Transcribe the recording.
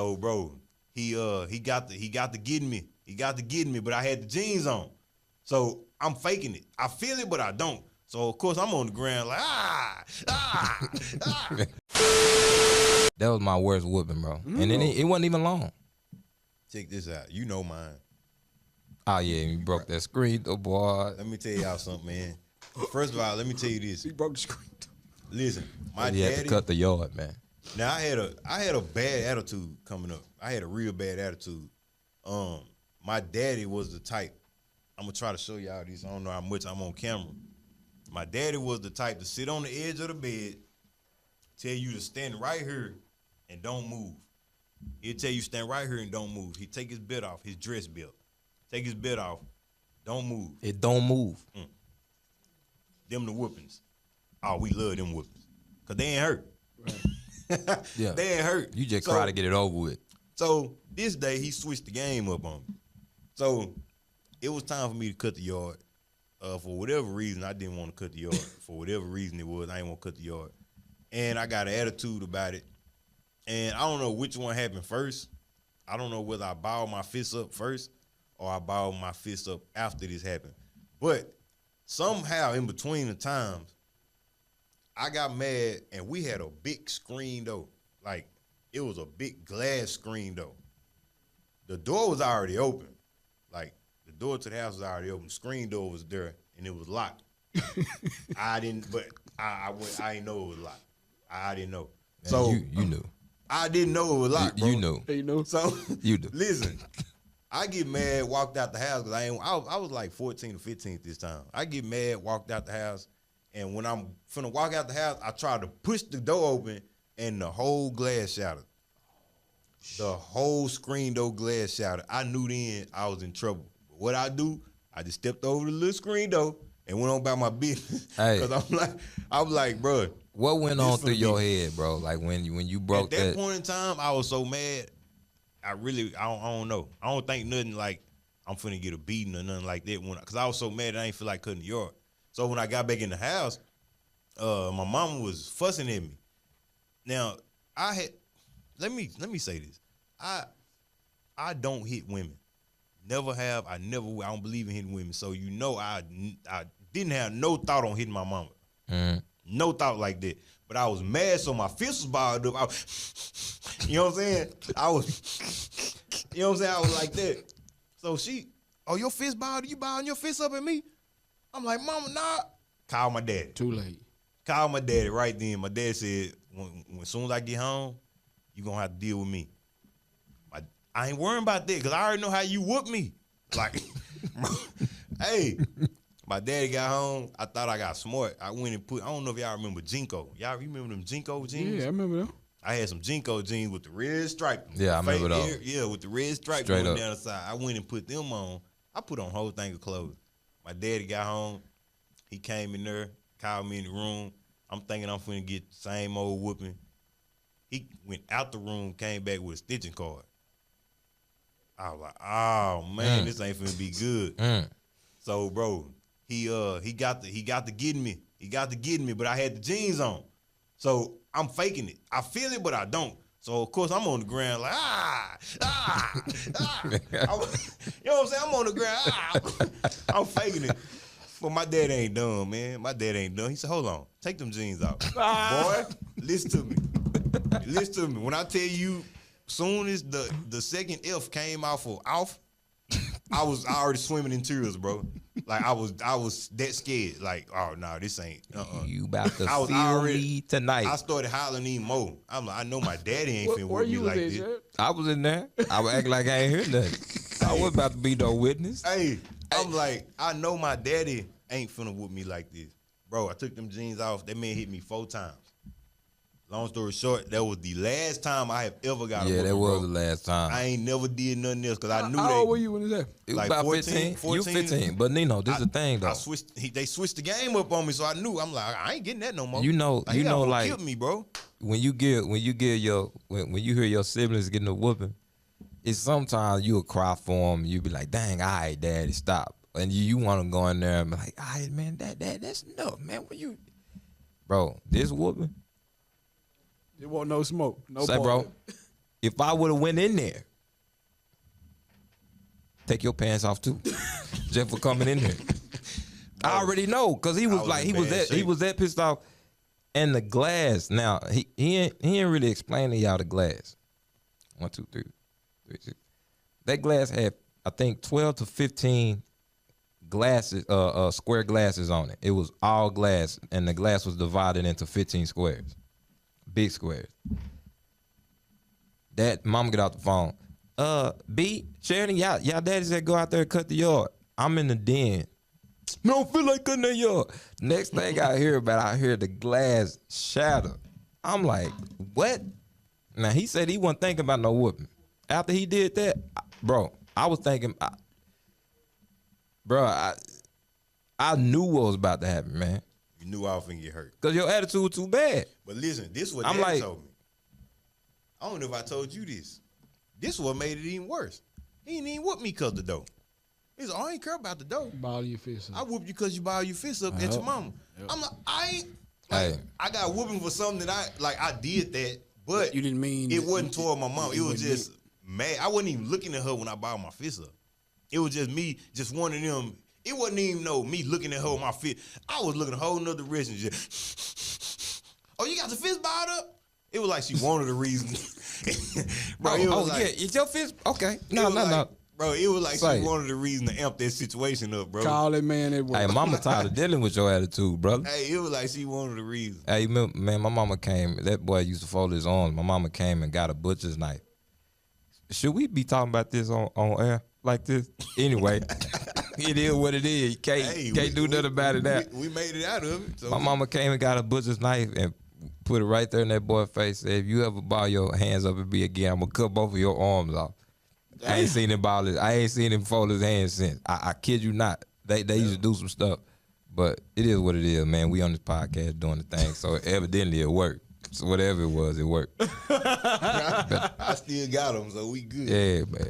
Oh, bro, he got to getting me. He got to getting me, but I had the jeans on. So I'm faking it. I feel it, but I don't. So of course I'm on the ground like That was my worst whooping, bro. And then it wasn't even long. Check this out. You know mine. Oh yeah, you broke that screen, though, boy. Let me tell y'all something, man. First of all, let me tell you this. He broke the screen. Listen, my He daddy had to cut the yard, man. Now I had a bad attitude coming up. I had a real bad attitude. My daddy was the type. I'm gonna try to show y'all this. I don't know how much I'm on camera. My daddy was the type to sit on the edge of the bed, tell you to stand right here and don't move. He'll tell you stand right here and don't move. He'd take his belt off, his dress belt. Take his belt off, don't move. It don't move. Them the whoopings. Oh, we love them whoopings. Cause they ain't hurt. Right. Yeah. They ain't hurt. You just try to get it over with. So this day he switched the game up on me. So it was time for me to cut the yard. For whatever reason, I didn't want to cut the yard. For whatever reason it was, I didn't want to cut the yard. And I got an attitude about it. And I don't know which one happened first. I don't know whether I balled my fist up first or I balled my fist up after this happened. But somehow in between the times, I got mad and we had a big screen though. Like it was a big glass screen though. The door was already open. Like the door to the house was already open. The screen door was there and it was locked. I didn't know it was locked. I didn't know. Man, so you knew. I didn't know it was locked, bro. You knew. You know. So you do. Listen, I get mad, walked out the house because I was like 14 or 15 this time. I get mad, walked out the house, and when I'm finna walk out the house, I tried to push the door open and the whole glass shattered. The whole screen door glass shattered. I knew then I was in trouble. But what I do, I just stepped over the little screen door and went on about my business. Hey. Cause I'm like, bro. What went on through your head, bro? Like when you broke that point in time, I was so mad. I don't know. I don't think nothing like I'm finna get a beating or nothing like that. Cause I was so mad I ain't feel like cutting the yard. So when I got back in the house, my mama was fussing at me. Now let me say this. I don't hit women. Never have. I don't believe in hitting women. So you know I didn't have no thought on hitting my mama. No thought like that. But I was mad, so my fist was balled up. You know what I'm saying? I was like that. So your fist balled? You balling your fist up at me? I'm like, mama, nah. Call my daddy. Too late. Call my daddy right then. My dad said, when as soon as I get home, you gonna have to deal with me. I ain't worrying about that because I already know how you whoop me. Like, hey. My daddy got home. I thought I got smart. I went and I don't know if y'all remember Jinko. Y'all remember them Jinko jeans? Yeah, I remember them. I had some Jinko jeans with the red stripe. Yeah, I remember those. Yeah, with the red stripe Straight going up. down the side. I went and put them on. I put on a whole thing of clothes. My daddy got home. He came in there, called me in the room. I'm thinking I'm finna get the same old whooping. He went out the room, came back with a stitching card. I was like, oh man, this ain't finna be good. So, bro, he got to getting me. He got to getting me, but I had the jeans on. So I'm faking it. I feel it, but I don't. So of course I'm on the ground like you know what I'm saying? I'm on the ground. I'm faking it. But my dad ain't done, man. My dad ain't done. He said, hold on, take them jeans off. Boy, listen to me. Listen to me. When I tell you, soon as the second F came out for off, I was already swimming in tears, bro. Like I was that scared. Like, oh no, this ain't. You about to feel me tonight. I started hollering even more. I'm like, I know my daddy ain't finna whip me like this. I was in there. I was acting like I ain't heard nothing. I was about to be no witness. Hey, I'm like, I know my daddy ain't finna whip me like this, bro. I took them jeans off. That man hit me 4 times. Long story short, that was the last time I have ever got a whooping, that was bro. the last time. I ain't never did nothing else because I knew How old were you when it happened? It was like about 14, 15. You 15. But Nino, this is the thing though. They switched the game up on me, so I knew. I'm like, I ain't getting that no more. You know, like killed me, bro. When you hear your siblings getting a whooping, it's sometimes you'll cry for them. You be like, dang, all right, daddy, stop. And you want to go in there and be like, all right, man, that's enough, man. What you, bro? This whooping. It wasn't no smoke. No say, ball. bro. if I would have went in there, take your pants off too, just for coming in there. I already know, cause he was like, he was that pissed off. And the glass, now he ain't really explain to y'all the glass. 1, 2, 3, 6. That glass had, I think, 12 to 15 glasses, square glasses on it. It was all glass, and the glass was divided into 15 squares, big squares. That mama get off the phone. B, Sheridan, y'all daddy said go out there and cut the yard. I'm in the den. I don't feel like cutting that yard. Next thing I hear the glass shatter. I'm like, what? Now, he said he wasn't thinking about no whooping. After he did that, bro, I was thinking, I knew what was about to happen, man. You knew I was finna get hurt. Because your attitude was too bad. But listen, this is what I'm Dad like, told me. I don't know if I told you this. This is what made it even worse. He didn't even whoop me because of the dough. He said, I ain't care about the dough. Ball your fist up. I whooped you because you ball your fist up at your mama. Yep. I'm like, I got whooping for something that I did that, but you didn't mean it wasn't toward my mom. It was just mad. I wasn't even looking at her when I balled my fist up. It was just me, just one of them. It wasn't even me looking at her with my fist. I was looking a whole nother direction. Just, oh, you got the fist balled up? It was like she wanted a reason. Bro, it's your fist? Okay. No. Bro, it was like she wanted a reason to amp that situation up, bro. Call that man at work. Hey, mama tired of dealing with your attitude, brother. Hey, it was like she wanted a reason. Hey, man, my mama came. That boy used to fold his arms. My mama came and got a butcher's knife. Should we be talking about this on air like this? Anyway, it is what it is. You can't do nothing about it now. We made it out of it. So. My mama came and got a butcher's knife and put it right there in that boy's face. Said, if you ever ball your hands up at me again, I'm going to cut both of your arms off. Damn. I ain't seen him ball I ain't seen him fold his hands since. I kid you not. They used to do some stuff. But it is what it is, man. We on this podcast doing the thing. So evidently it worked. So whatever it was, it worked. I still got them, so we good. Yeah, man.